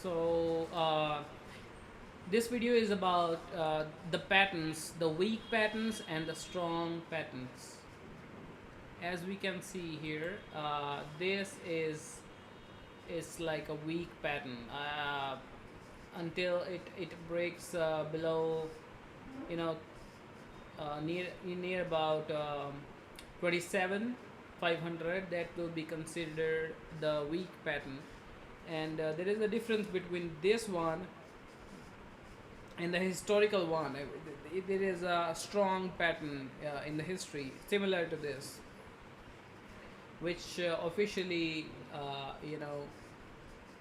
So this video is about the patterns, the weak patterns and the strong patterns. As we can see here, this is like a weak pattern until it breaks below, you know, near about 27 500. That will be considered the weak pattern, and there is a difference between this one and the historical one. There is a strong pattern in the history similar to this, which officially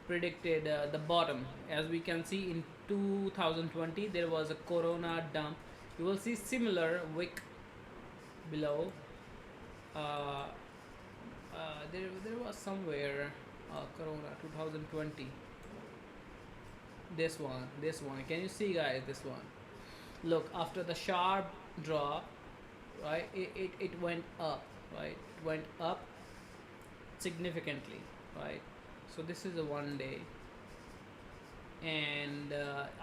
predicted the bottom. As we can see, in 2020 there was a corona dump. You will see similar wick below. uh, there was somewhere corona 2020. This one, can you see, guys? This one, look, after the sharp drop, right, it went up, right? It went up significantly, right? So this is a 1 day, and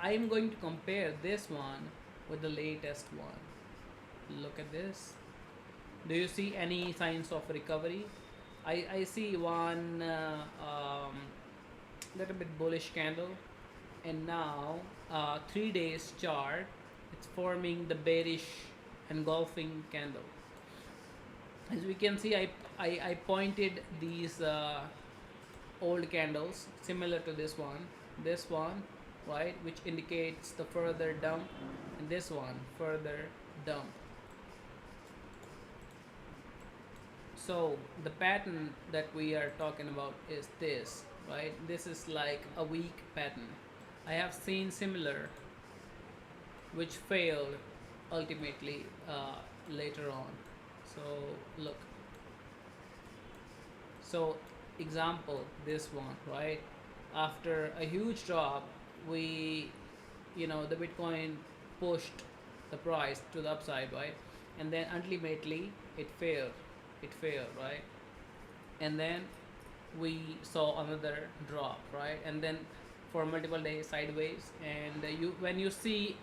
I am going to compare this one with the latest one. Look at this. Do you see any signs of recovery? I see one little bit bullish candle, and now 3 days chart, it's forming the bearish engulfing candle. As we can see, I pointed these old candles similar to this one, right, which indicates the further dump, and this one further dump. So the pattern that we are talking about is this, right? This is like a weak pattern. I have seen similar which failed ultimately later on. So look, so example, this one, right? After a huge drop, we, the Bitcoin pushed the price to the upside, right? And then ultimately it failed, right? And then we saw another drop, right? And then for multiple days sideways. And when you see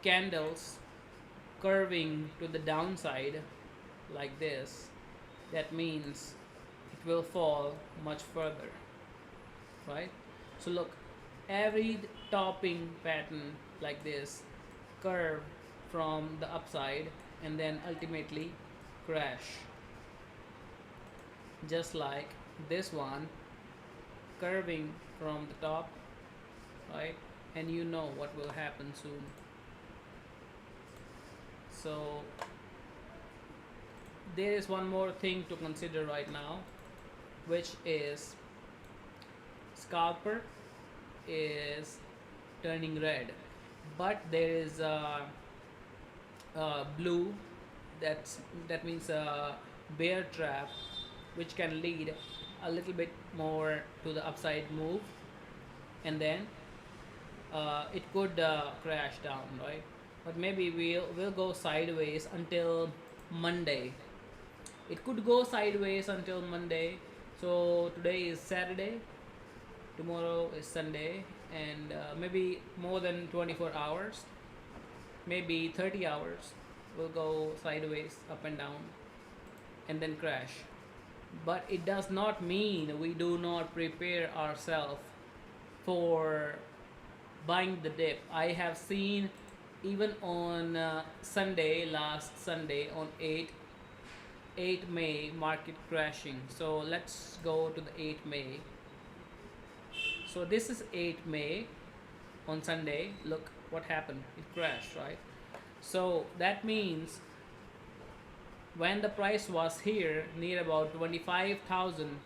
candles curving to the downside like this, that means it will fall much further, right? So look, every topping pattern like this curve from the upside and then ultimately crash, just like this one curving from the top, right? And you know what will happen soon. So there is one more thing to consider right now, which is scalper is turning red, but there is blue. That means a bear trap, which can lead a little bit more to the upside move, and then it could crash down, right? But maybe we'll go sideways until Monday. It could go sideways until Monday. So today is Saturday, tomorrow is Sunday, and maybe more than 24 hours, maybe 30 hours, will go sideways, up and down, and then crash. But it does not mean we do not prepare ourselves for buying the dip. I have seen even on Sunday, last Sunday, on 8 May, market crashing. So let's go to the 8 May. So this is 8 May on Sunday. Look what happened. It crashed, right? So that means when the price was here near about 25,000,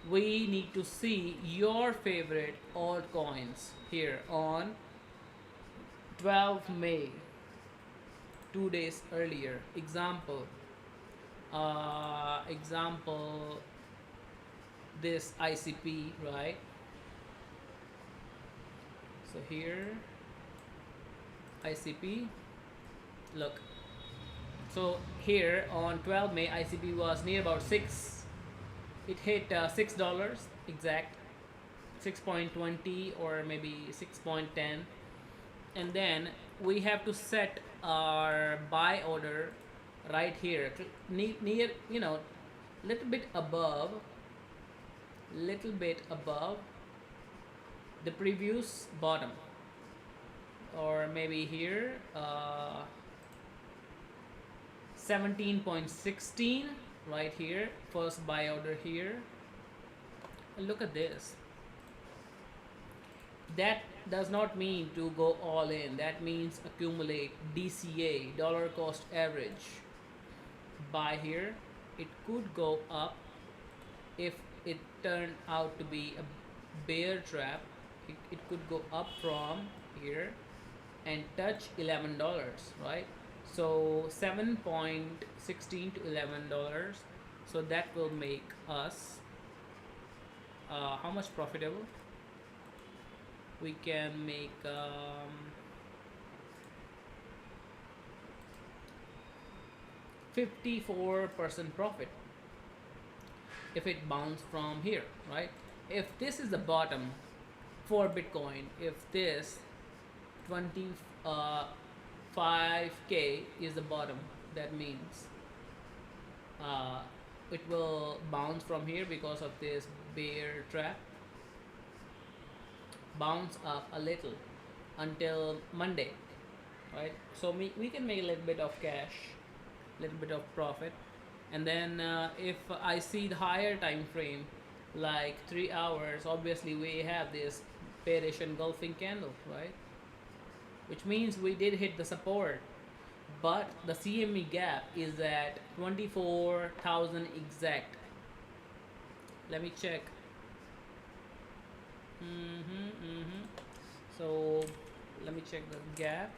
we need to see your favorite altcoins here on 12 May, 2 days earlier. Example, this ICP, right? So here, ICP, look. So here on 12 May, ICP was near about 6. It hit $6 exact. 6.20 or maybe 6.10, and then we have to set our buy order right here near, little bit above the previous bottom, or maybe here 17.16 right here, first buy order here. And look at this. That does not mean to go all in. That means accumulate DCA, dollar cost average. Buy here. It could go up if it turned out to be a bear trap. It could go up from here and touch $11, right? So 7.16 to $11. So that will make us how much profitable? We can make 54% profit if it bounced from here, right? If this is the bottom for Bitcoin, if this 25k is the bottom, that means it will bounce from here because of this bear trap, bounce up a little until Monday, right? So we can make a little bit of cash, little bit of profit, and then if I see the higher time frame like 3 hours, obviously we have this bearish engulfing candle, right? Which means we did hit the support, but the CME gap is at 24,000 exact. Let me check. So let me check the gap.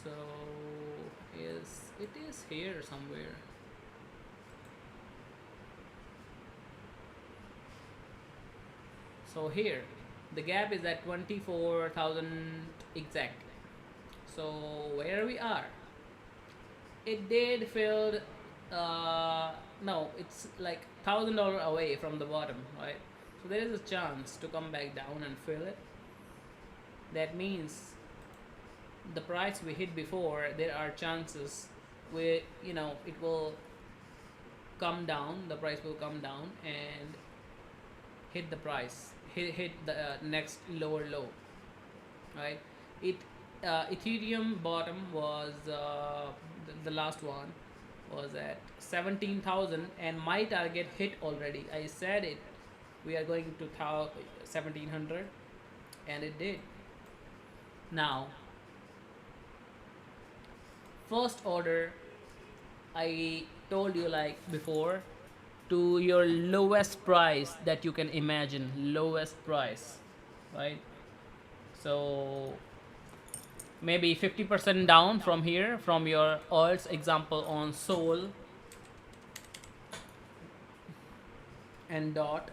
So it is here somewhere. So here the gap is at 24,000 exact. So where we are, it did filled no, it's like $1,000 away from the bottom, right? So there is a chance to come back down and fill it. That means the price we hit before, there are chances where it will come down, the price will come down and hit the price, hit the next lower low, right? Ethereum bottom was the last one was at 17,000, and my target hit already. I said it, we are going to 1700, and it did. Now first order, I told you like before, to your lowest price that you can imagine, lowest price, right? So maybe 50% down from here, from your alts, example on Sol and Dot.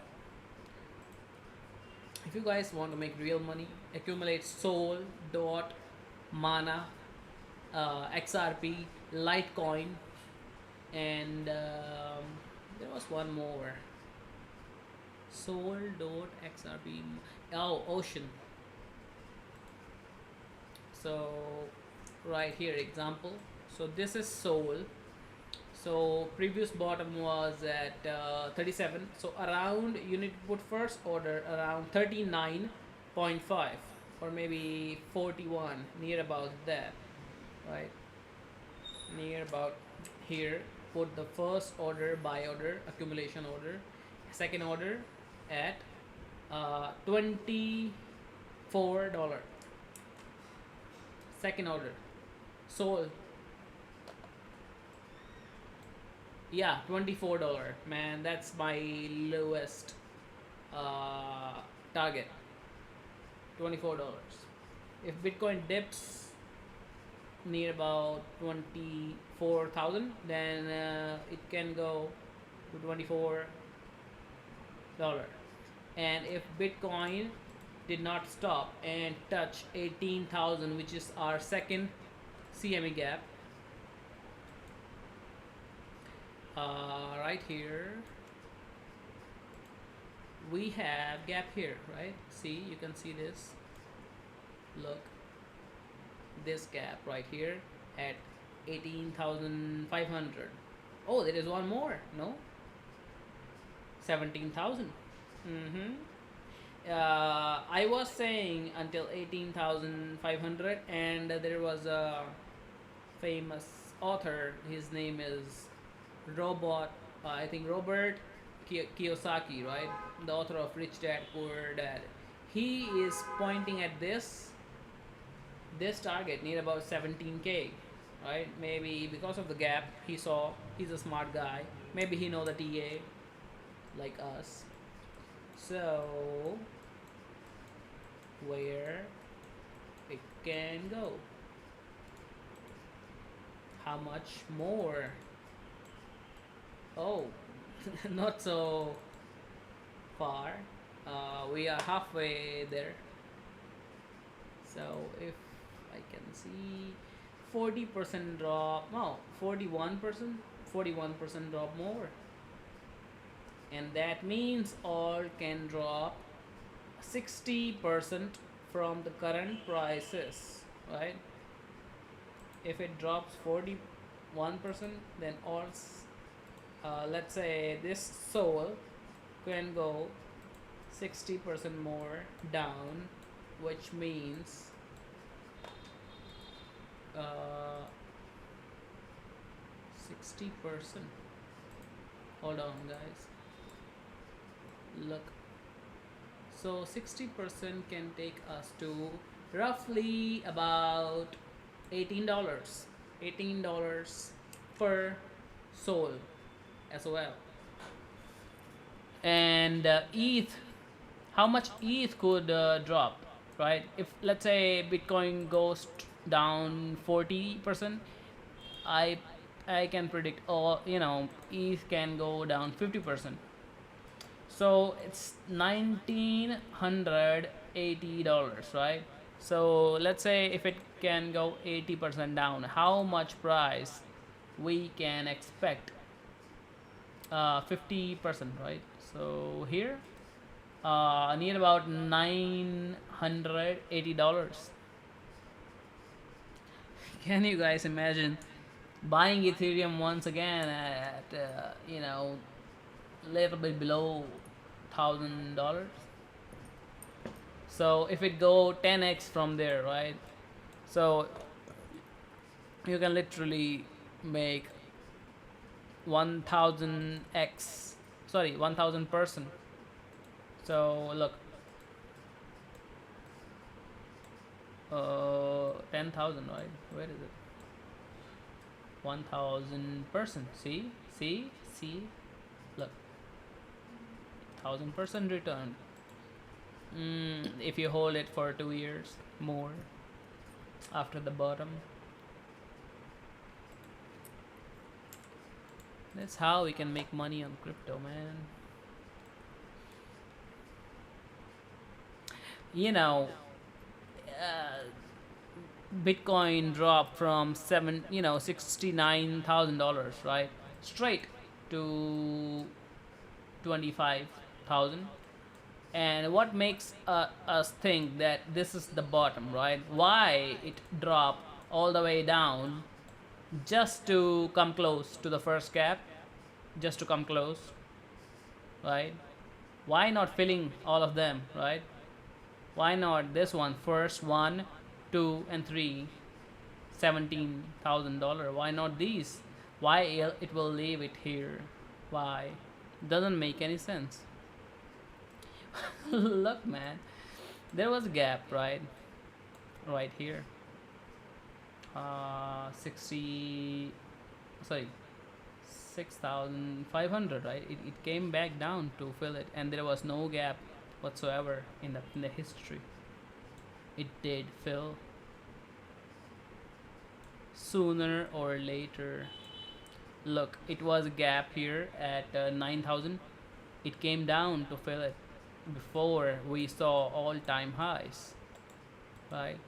If you guys want to make real money, accumulate Sol, Dot, Mana, XRP, Litecoin, and there was one more. Sol, Dot, XRP, Ocean. So right here example, so this is Sol. So previous bottom was at 37, so around you need to put first order around 39.5 or maybe 41, near about that, right? Near about here, put the first order, buy order, accumulation order, second order at $24. Second order, Sol. Yeah, $24, man. That's my lowest target. $24. If Bitcoin dips near about 24,000, then it can go to $24. And if Bitcoin did not stop and touch 18,000, which is our second CME gap, right here, we have gap here, right? See, you can see this. Look, this gap right here at 18,500. Oh, there is one more. No, 17,000. Mm-hmm. I was saying until 18,500, and there was a famous author. His name is Robot. I think Robert Kiyosaki, right? The author of Rich Dad Poor Dad. He is pointing at this target near about 17k, right? Maybe because of the gap he saw. He's a smart guy. Maybe he know the TA like us. So where it can go? How much more? Oh, not so far. We are halfway there. So if I can see 40% drop, no, 41%, 41% drop more. And that means all can drop 60% from the current prices, right? If it drops 41%, then all, let's say this soul can go 60% more down, which means uh, 60%. Hold on, guys. Look, so 60% can take us to roughly about $18. $18 per soul as well. And ETH, how much ETH could drop, right? If let's say Bitcoin goes down 40%, I I can predict, all ETH can go down 50%. So it's $1,980, right? So let's say if it can go 80% down, how much price we can expect? 50%, right? So here, need about $980. Can you guys imagine buying Ethereum once again at little bit below $1,000? So if it go 10x from there, right? So you can literally make 1000x, sorry, 1000%. So look, 10,000, right? Where is it? 1000%. See, look, 1000% return. If you hold it for 2 years more after the bottom. That's how we can make money on crypto, man. You know, uh, Bitcoin dropped from $69,000, right, straight to 25,000. And what makes us think that this is the bottom, right? Why it dropped all the way down just to come close to the first gap, just to come close, right? Why not filling all of them, right? Why not this one first, one, two, and three, $17,000? Why not these? Why it will leave it here? Why? Doesn't make any sense. Look, man, there was a gap, right here. 60, sorry, 6,500, right? It came back down to fill it, and there was no gap whatsoever in the history. It did fill sooner or later. Look, it was a gap here at 9,000. It came down to fill it before we saw all-time highs, right?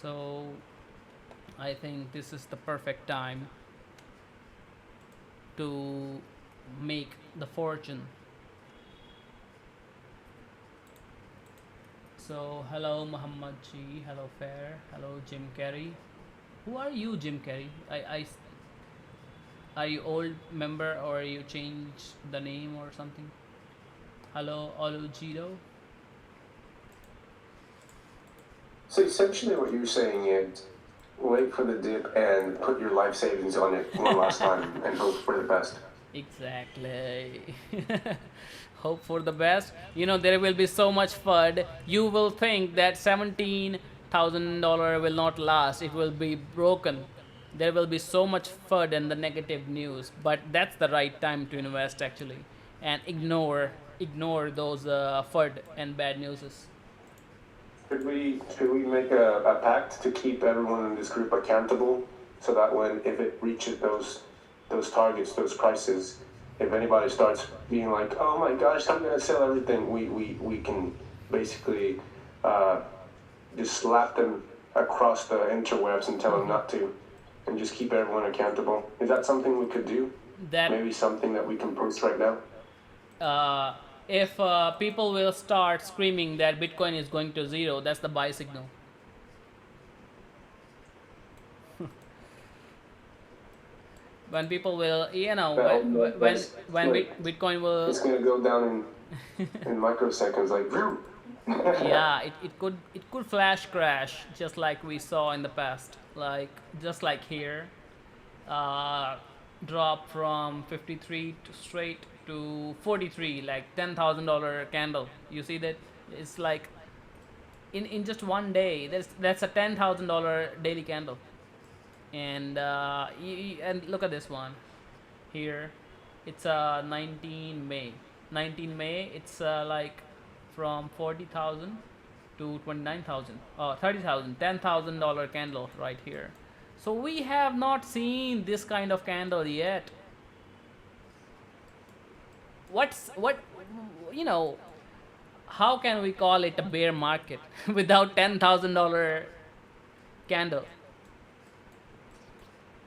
So I think this is the perfect time to make the fortune So, hello Muhammad G, hello Fair, hello Jim Carrey. Who are you, Jim Carrey? Are you old member or you changed the name or something? Hello Olujido. So essentially, what you're saying is wait for the dip and put your life savings on it one last time and hope for the best. Exactly. Hope for the best. You know, there will be so much FUD. You will think that $17,000 will not last. It will be broken. There will be so much FUD and the negative news. But that's the right time to invest actually, and ignore those FUD and bad newses. Should we make a pact to keep everyone in this group accountable so that when if it reaches those targets, those prices, if anybody starts being like, oh my gosh, I'm gonna sell everything, we can basically uh, just slap them across the interwebs and tell them not to, and just keep everyone accountable. Is that something we could do? That Maybe something that we can post right now? uh, if people will start screaming that Bitcoin is going to zero, that's the buy signal. When people will, Well, when like Bitcoin will, it's gonna go down in microseconds, like vroom. yeah, it could flash crash just like we saw in the past, like just like here, uh, drop from 53 to straight to 43, like $10,000 candle. You see that? It's like in just one day. That's a $10,000 daily candle, and and look at this one here. It's 19 May. 19 May. It's like from 40,000 to 29,000. 30,000. $10,000 candle right here. So we have not seen this kind of candle yet. What you know? How can we call it a bear market without $10,000 candle?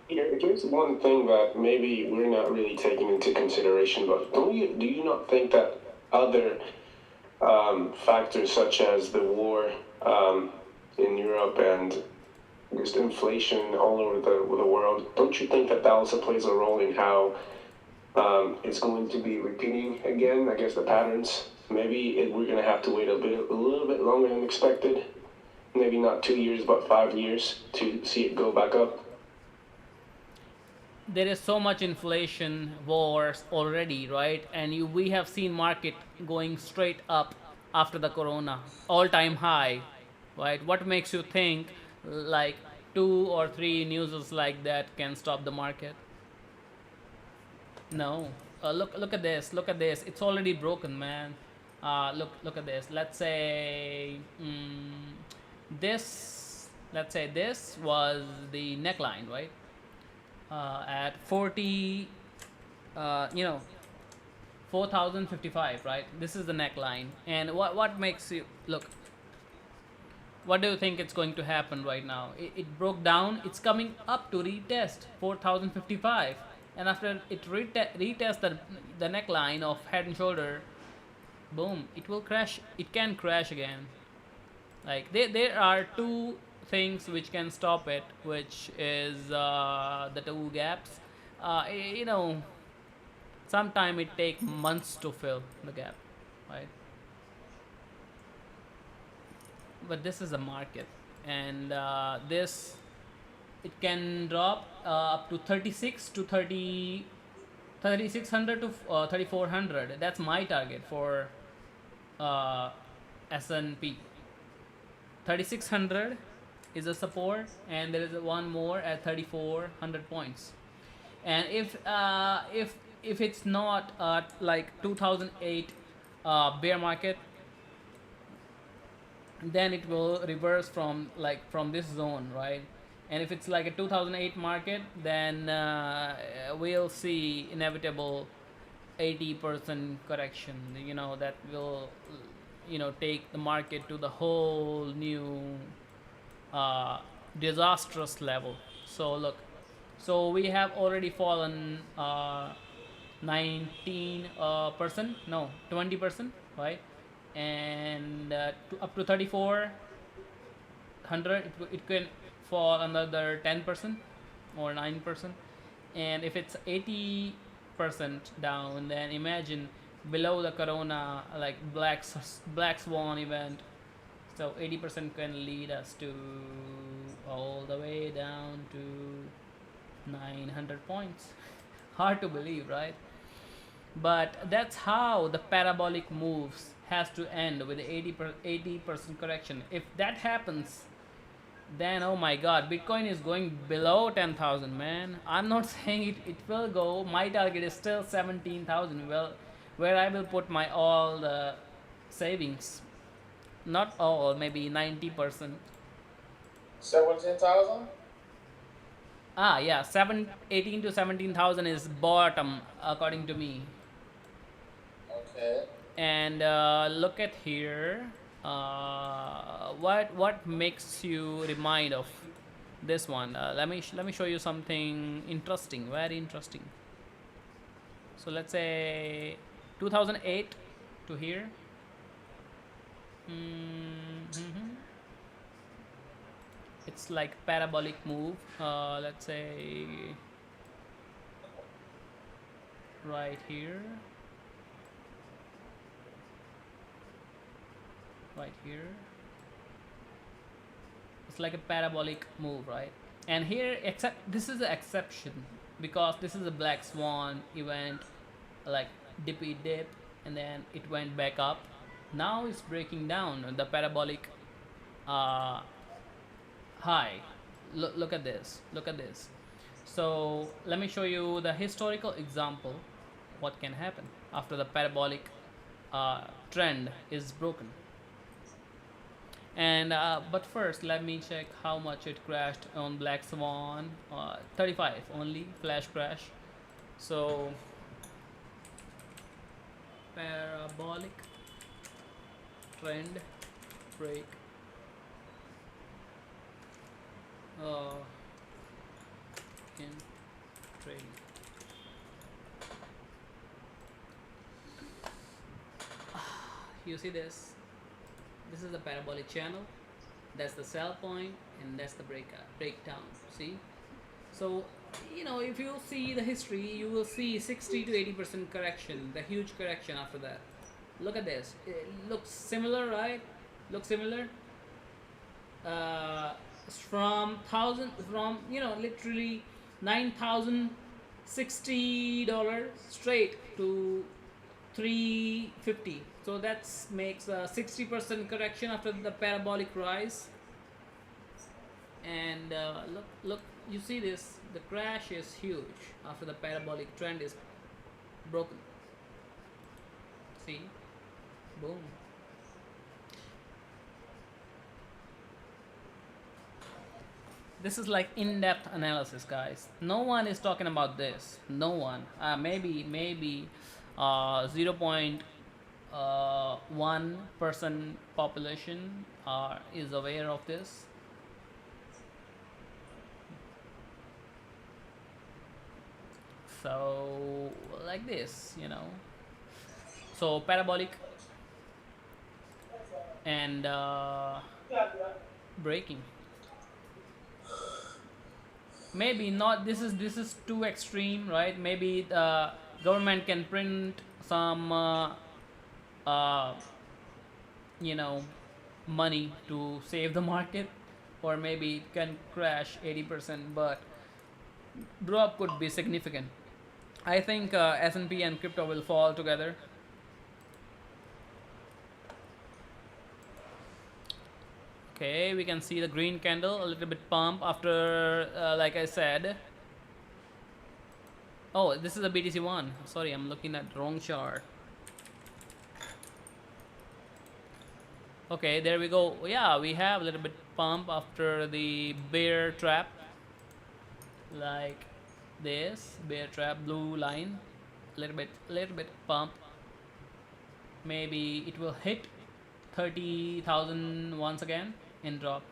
Here's one thing that maybe we're not really taking into consideration, but do you not think that other factors such as the war in Europe and just inflation all over the world, don't you think that also plays a role in how it's going to be repeating again? I guess the patterns. Maybe we're going to have to wait a little bit longer than expected. Maybe not 2 years, but 5 years to see it go back up. There is so much inflation wars already, right? And we have seen market going straight up after the corona, all time high, right? What makes you think like two or three newses like that can stop the market? No. Look at this. Look at this. It's already broken, man. Look at this. Let's say this. Let's say this was the neckline, right? At 40, you know, 4,055, right? This is the neckline. And what makes you look? What do you think it's going to happen right now? It broke down. It's coming up to retest 4,055, and after it retest the neckline of head and shoulder, boom, it will crash. It can crash again. Like there are two things which can stop it, which is the two gaps. You know, sometime it take months to fill the gap, right? But this is a market, and this it can drop up to 36 to 30, 3600 to 3400. That's my target for uh, S&P. 3600 is a support, and there is one more at 3400 points. And if it's not like 2008 bear market, then it will reverse from from this zone, right? And if it's like a 2008 market, then we'll see inevitable 80% correction, that will take the market to the whole new uh, disastrous level. So look, so we have already fallen 19 percent, no, 20%, right? and up to 3400 it can fall another 10% or 9%. And if it's 80% down, then imagine below the corona, like black swan event. So 80% can lead us to all the way down to 900 points. Hard to believe, right? But that's how the parabolic moves has to end with 80% correction. If that happens, then oh my god, Bitcoin is going below 10,000, man. I'm not saying it will go. My target is still 17,000. Well, where I will put my all the savings. Not all, maybe 90%. 17,000. Ah, yeah, 18 to 17,000 is bottom according to me. Okay. And look at here. What makes you remind of this one? Let me show you something interesting, very interesting. So let's say 2008 to here. Mm-hmm. It's like parabolic move. Let's say right here, right here. It's like a parabolic move, right? And here, except this is an exception because this is a black swan event, like dippy dip, and then it went back up. Now it's breaking down the parabolic uh, high. Look at this. Look at this. So let me show you the historical example. What can happen after the parabolic trend is broken? And but first, let me check how much it crashed on Black Swan. 35 only flash crash. So parabolic trend break. In trading. You see this? This is the parabolic channel. That's the sell point, and that's the breakdown. See? So, if you see the history, you will see 60 to 80% correction, the huge correction after that. Look at this. It looks similar, right? Looks similar. From literally $9,060 straight to 350. So that makes a 60% correction after the parabolic rise. And look, you see this, the crash is huge after the parabolic trend is broken. See, boom. This is like in-depth analysis, guys. No one is talking about this. No one. Maybe 0.1% population is aware of this. So like this, So parabolic and breaking. Maybe not. This is too extreme, right? Maybe the government can print some uh, money to save the market, or maybe it can crash 80%, but drop could be significant. I think S&P and crypto will fall together. Okay, we can see the green candle a little bit pump after, like I said. Oh, this is a BTC1. Sorry, I'm looking at wrong chart. Okay, there we go. Yeah, we have a little bit pump after the bear trap. Like this, bear trap, blue line. Little bit pump. Maybe it will hit 30,000 once again and drop.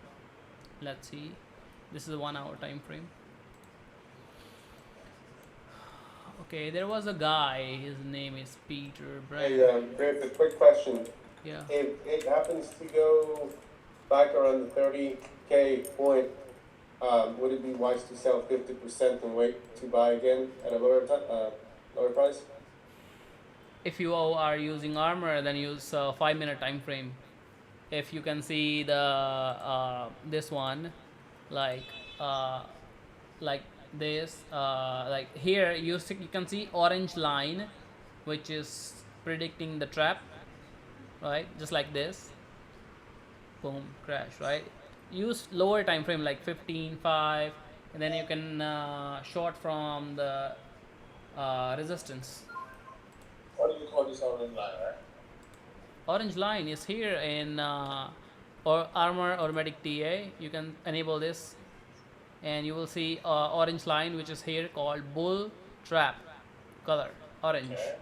Let's see. This is a 1 hour time frame. Okay, there was a guy. His name is Peter Brand. Hey, Griff, a quick question. Yeah. if it happens to go back around the 30K point, would it be wise to sell 50% and wait to buy again at a lower price? If you are using armor, then use 5 minute time frame. If you can see the this one, like uh, like this, like here you can see orange line, which is predicting the trap, right? Just like this, boom, crash, right? Use lower time frame like 15, 5, and then you can short from the resistance. What do you call this orange line, right? Orange line is here in or armor automatic TA. You can enable this, and you will see orange line, which is here called bull trap color, orange. Okay.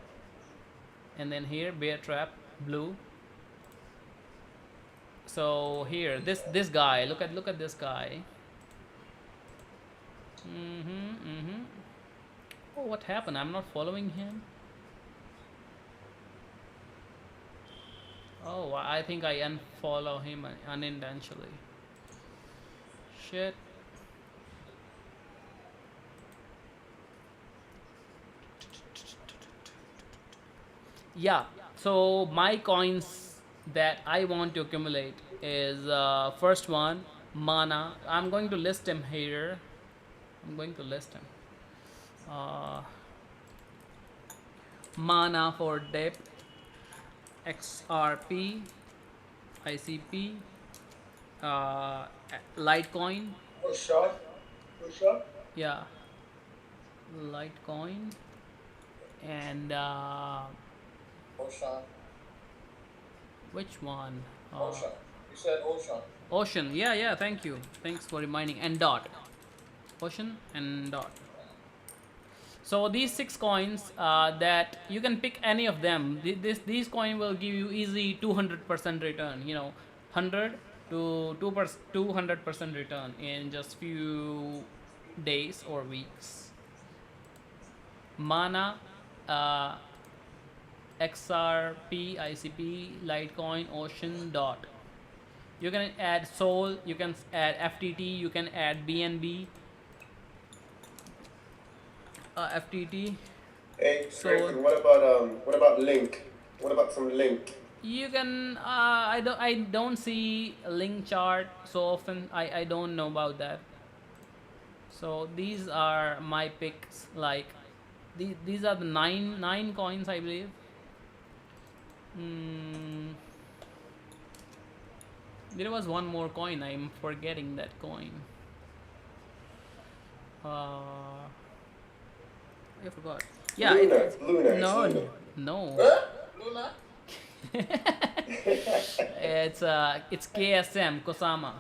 And then here bear trap, blue. So here this guy, look at this guy. Mm-hmm. Oh, what happened? I'm not following him. Oh, I think I unfollow him unintentionally. Shit. Yeah. So my coins that I want to accumulate is first one, mana. I'm going to list him here. I'm going to list him. Uh, Mana for depth, XRP, ICP, uh, Litecoin. For short? For short? Yeah, Litecoin, and Ocean. which one? Ocean. You said ocean. Ocean. Yeah. Thank you. Thanks for reminding. And dot. Ocean and dot. So these six coins that you can pick any of them. These coin will give you easy 200% return. 100 to 200% return in just few days or weeks. Mana, uh, XRP, ICP, Litecoin, Ocean, Dot. You can add Sol, you can add FTT, you can add BNB, FTT, Hey, Sol. Griffin, what about Link? What about some Link? You can I don't see a link chart so often. I don't know about that. So these are my picks. Like these are the nine coins, I believe. Hmm. There was one more coin. I'm forgetting that coin. Uh, I forgot. Yeah, Luna, Luna, it's no, Luna. no. Huh? Luna? It's KSM Kosama.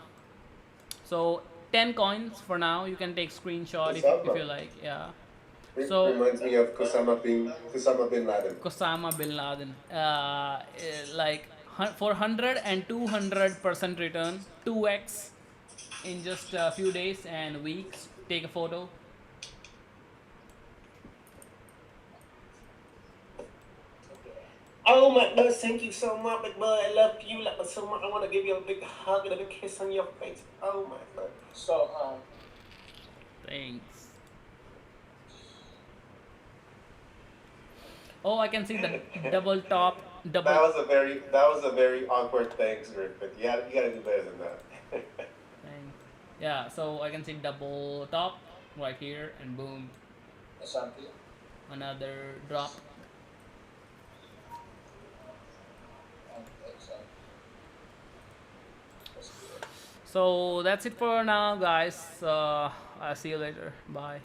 So 10 coins for now. You can take screenshot if you Osama. like. Yeah. So Reminds me of Kusama bin Laden. Kosama bin Laden. Like for 100 and 200% return, 2x in just a few days and weeks. Take a photo. Oh my God, thank you so much, big boy. I love you like so much. I want to give you a big hug and a big kiss on your face. Oh my God. So, Thanks. Oh, I can see the double top, double. That was a very awkward thanks, Griffin. You gotta do better than that. Thing. Yeah, so I can see double top right here, and boom, Ashanti. another drop. Excellent. That's good. So that's it for now, guys. I'll see you later. Bye.